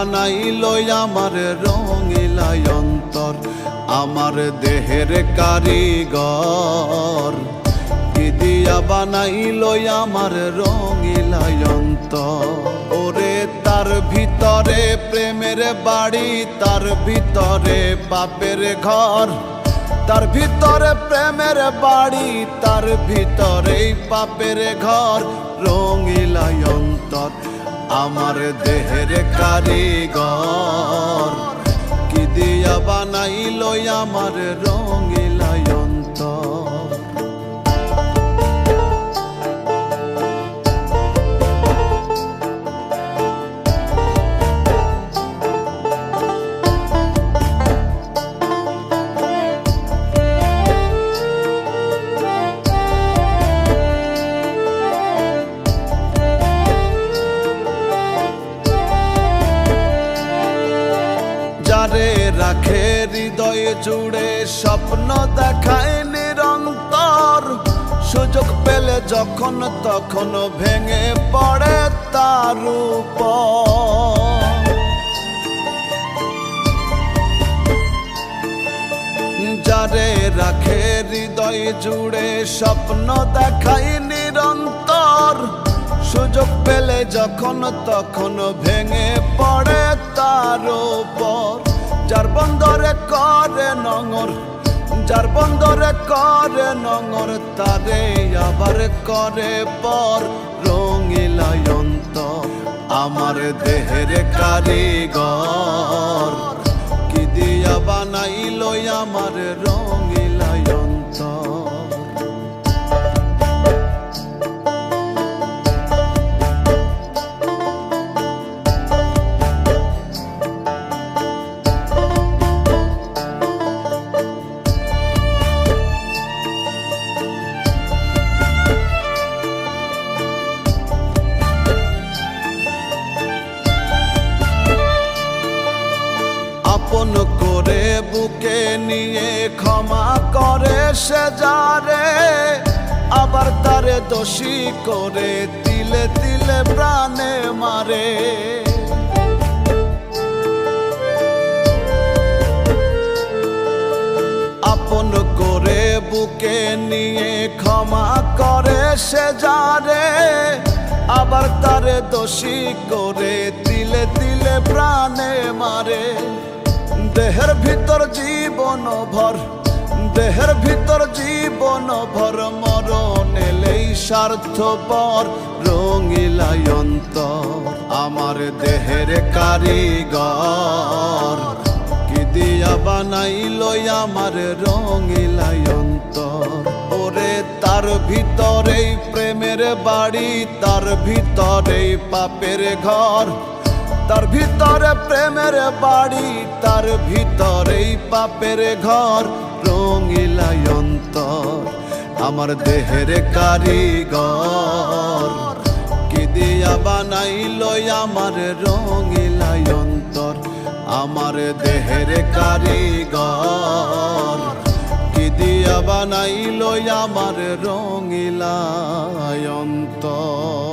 বানাইল আমার রঙিলা অন্তর, আমার দেহের কারিগর। কি দিয়া বানাইল আমার রঙিলা অন্তর। ওরে তার ভিতরে প্রেমের বাড়ি, তার ভিতরে পাপের ঘর। তার ভিতরে প্রেমের বাড়ি, তার ভিতরে পাপের ঘর। রঙিলা অন্তর আমার দেহের কারিগর। কি দিয়া বানাইল আমার রঙিলা অন্তর। যারে রাখে হৃদয় জুড়ে, স্বপ্ন দেখায় নিরন্তর। সুযোগ পেলে যখন তখন ভেঙে পড়ে তার উপর। যারে রাখে হৃদয় জুড়ে, স্বপ্ন দেখায় নিরন্তর। সুযোগ পেলে যখন তখন ভেঙে পড়ে তার উপর। যার বন্দরে করে নঙর, যার বন্দরে করে নঙর, তারে আবার করে পর। রঙিলা অন্তর আমার দেহের কারিগর। কি দিয়া বানাইল আমার রঙিলা অন্তর। আপন করে বুকে নিয়ে ক্ষমা করে সে যারে, আবার তারে দোষী করে তিলে তিলে প্রাণে মারে। আপন করে বুকে নিয়ে ক্ষমা করে সে যারে, আবার তারে দোষী করে তিলে তিলে প্রাণে মারে। দেহের ভিতর জীবন ভর, দেহের ভিতর জীবন ভর, মরণ এলেই স্বার্থপর। রঙিলা অন্তর আমার দেহের কারিগর। কি দিয়া বানাইল আমার রঙিলা অন্তর। ওরে তার ভিতরেই প্রেমের বাড়ি, তার ভিতরেই পাপের ঘর। তার ভিতরে প্রেমের বাড়ি, তার ভিতরেই পাপের ঘর। রঙিলা অন্তর আমার দেহের কারিগর। কি দিয়া বানাইল আমার রঙিলা অন্তর, আমার দেহের কারিগর। কি দিয়া বানাইল আমার রঙিলা অন্তর।